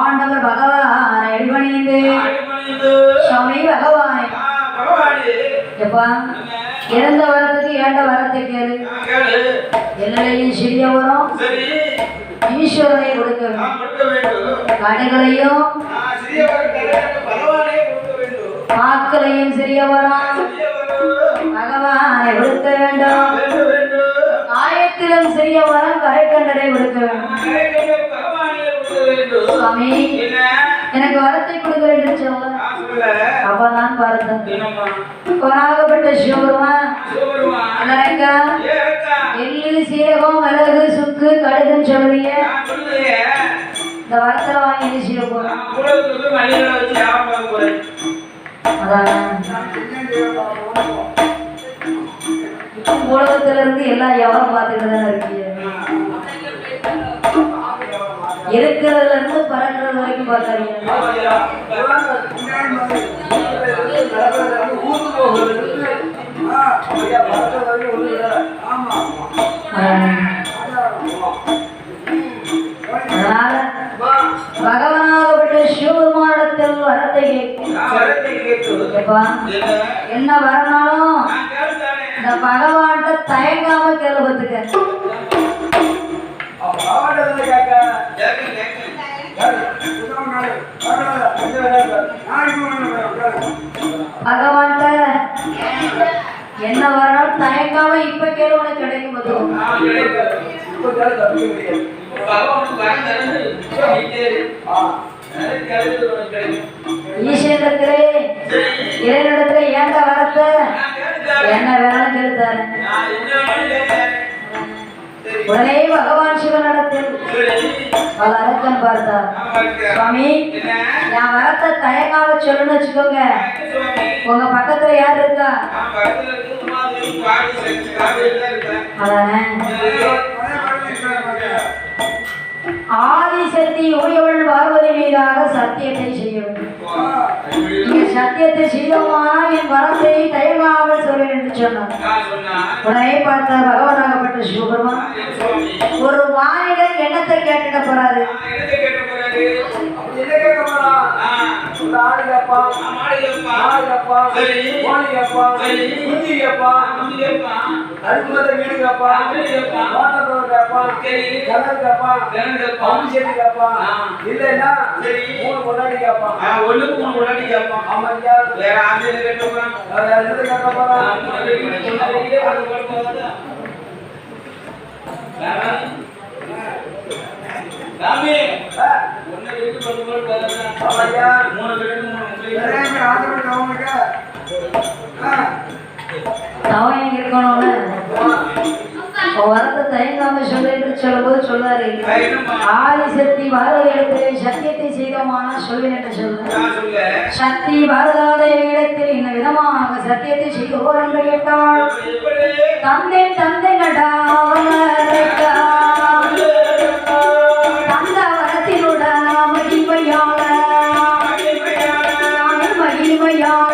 ஆண்டவர் பகவான் அடிபணிந்து சுவாமி பகவானே எப்பா இறந்த வரத்துக்கு ஏண்ட வரத்தை கேளு எல்லையும் சிறிய வரும் ஈஸ்வரனை கொடுக்க கடைகளையும் வாக்களையும் சிறிய வரும் பகவானை கொடுக்க வேண்டும் ஆயத்திலும் சிறிய வரம் கரைக்கண்டனை கொடுக்க வேண்டும் சுவாமி எனக்கு வரத்தை கொடுக்க வேண்டும் சொல்ல அப்பதான் பார்த்தேன் பொறாகப்பட்ட சிவபெருமான் எள்ளு சீரகம் மிளகு சுக்கு கடுகுன்னு சொல்றீங்க இந்த வரத்துல வாங்கி என்ன செய்ய போறோம் உலகத்துல இருந்து எல்லாம் எவரும் பார்த்துட்டு தானே இருக்கீங்க இருக்கிறதுல இருந்து பறக்கிறது வரைக்கும் பார்த்தாங்க அதனால பகவானாகப்பட்ட சிவபெருமானிடத்தில் வரத்தை கேட்பா என்ன வரனாலும் இந்த பகவான்கிட்ட தயங்காம கேள்வத்துக்க பகவான்கிட்ட என்ன வரனாலும் தயங்காம இப்ப கேள்வி உனக்கு கிடைக்கும் ஈஸ்வரத்திலே இறைவனிடத்துல ஏண்ட வரத்த என்ன வேணாலும் கேளுத்தாரு உடனே பகவான் சிவனிடத்தில் பல அரக்கன் பார்த்தார் சுவாமி என் வரத்தை தயங்காம சொல்லுன்னு வச்சுக்கோங்க உங்க பக்கத்துல யார் இருக்கா அதானே ஆதிசக்தி உடையவள் பார்வதி மீதாக சத்தியத்தை செய்ய வேண்டும் சத்தியத்தை செய்தோமானா என் வரத்தை தயங்காமல் சொல்வேன் என்று சொன்னார் உடனே பார்த்த பகவானாகப்பட்ட சிவபெருமான் ஒரு மானிடன் எண்ணத்தை கேட்டுட போறாரு சாமி ஒண்ணு இருக்கு பத்து பேர் பாருங்க மூணு பேருக்கு மூணு உங்களுக்கு தவம் இருக்கணும்னு வரத்தை தயங்காம சொல்லிட்டு சொல்லும்போது சொல்றாரு ஆதிசக்தி பாரதியிடத்தில் சத்தியத்தை செய்தோமானா சொல்வேன் என்று சொல்ற சக்தி பாரதாதேவியிடத்தில் இந்த விதமாக சத்தியத்தை செய்தோர் என்று கேட்டாள் தந்தை தந்தை நடா தந்த வரத்தினுடன் மகிமையாள மகிமையாள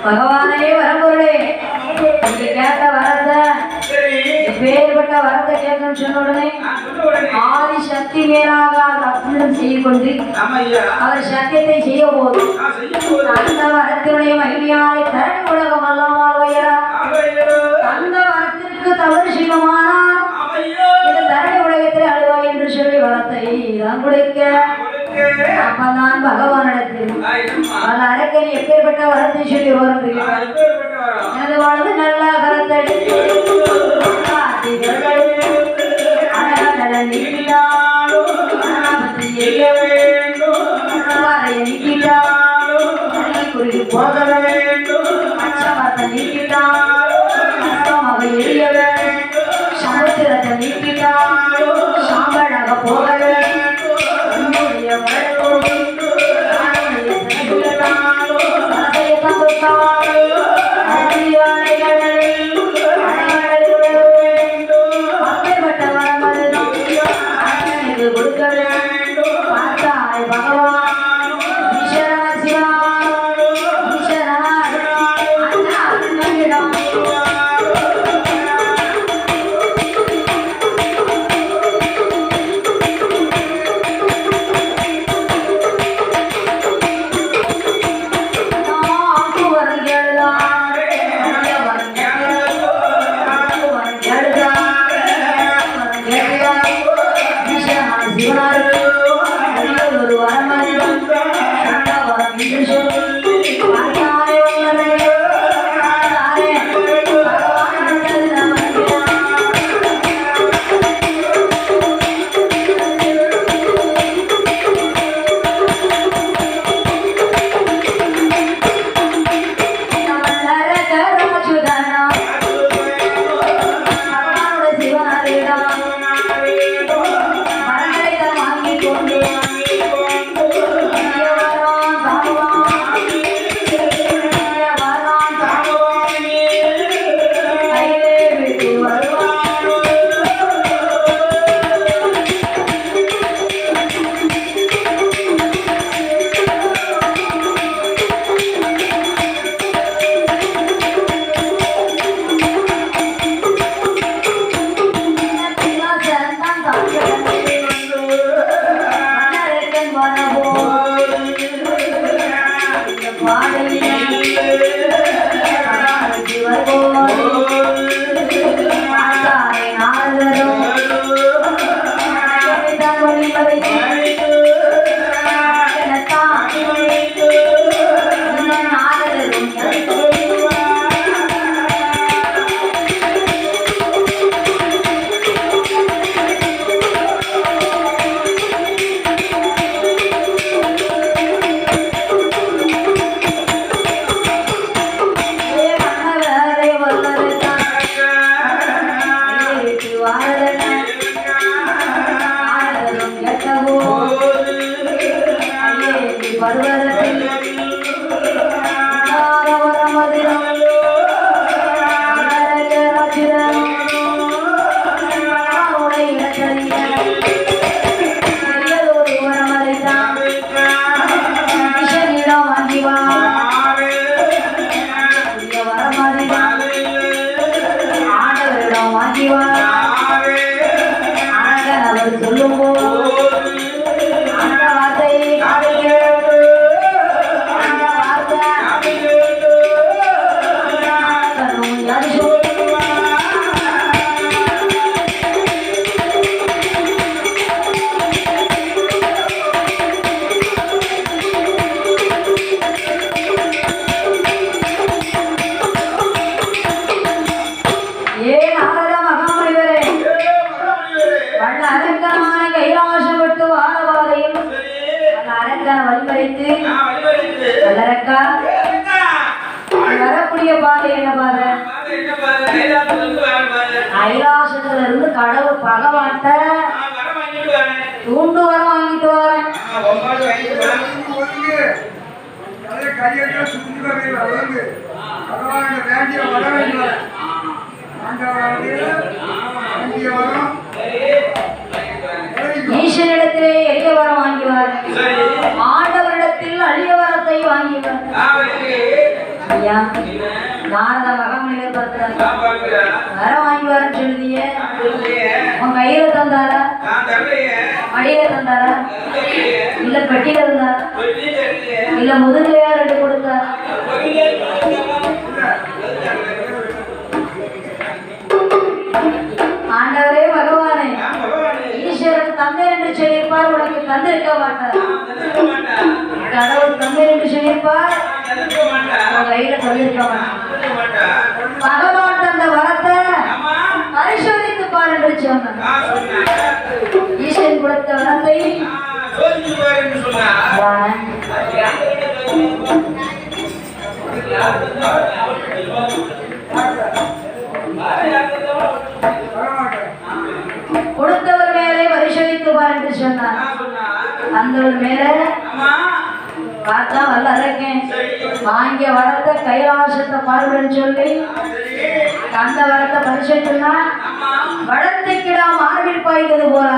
பகவானே வரம்பொருளே நீங்க கேட்ட வரத பேர்பட்ட வரத்தை கேட்கணும்னு சொன்ன உடனே ஆதி சக்தி மேலாக அற்புதம் செய்து கொண்டு அவர் சத்தியத்தை செய்ய போது அந்த வரத்தினுடைய மகிமையாலை தரணி உலகம் அல்லாமல் உயரா அந்த வரத்திற்கு தவறு செய்யமானால் இந்த தரணி உலகத்தில் அழுவாய் என்று சொல்லி வரத்தை தான் கொடுக்க அப்பதான் பகவானிடத்தில் பல அரக்கன் எப்பேற்பட்ட வரத்தை சொல்லி வரும் எனது வாழ்ந்து நல்ல கரத்தடி போக வேண்டும் அச்சமத்தை நீக்கிட்டாலும் எரிய வேண்டும் சமுத்திரத்தை நீக்கிட்டாலும் சாம்பலாக போக வேண்டும் கொடுக்க வேண்டும் பார்த்தாய் பகவான் Hare வல்ல அரங்கமான கைலாசம் விட்டு வாரபாதையில் அந்த அரங்கன வழிமறித்து வல்லரக்கா வரக்கூடிய பாதை என்ன பாதை? கைலாசத்துல இருந்து கடவுள் பகவான்கிட்ட தூண்டு வரம் வாங்கிட்டு வரேன். ஈஸ்வரிடத்திலே எளிய வரம் வாங்கிவார், ஆண்டவரிடத்தில் அழிய வரத்தை வாங்கிவார். ஐயா நாரத மகாமணிகள் பார்த்தார், வரம் வாங்கிவார்னு சொல்லுதிய உன் கையில தந்தாரா, மடியில தந்தாரா, இல்ல பெட்டியில இருந்தாரா, இல்ல முதுகுலையா ரெண்டு கொடுத்தாரா? ஆண்டவரே பகவானே, ஈஸ்வரன் தந்தை என்று சொல்லியிருப்பார், உனக்கு தந்திருக்க மாட்டார். கடவுள் தந்தை என்று சொல்லியிருப்பார், உன் கையில சொல்லியிருக்க மாட்டார். பகவான் தந்த வரத்தை பரிசோதித்து பார் என்று சொன்னார். ஈஸ்வரன் கொடுத்த வரத்தை கொடுத்தவர் மேலே பரிசோதித்து பார் என்று சொன்னார். அந்தவர் மேல பார்த்தா வல்ல இருக்கேன், வாங்கிய வரத்தை கைலாசத்தை பாருன்னு சொல்லி அந்த வரத்தை பரிசோதித்துனா வளர்த்துக்கிடா மார்பில் பாய்ந்தது போல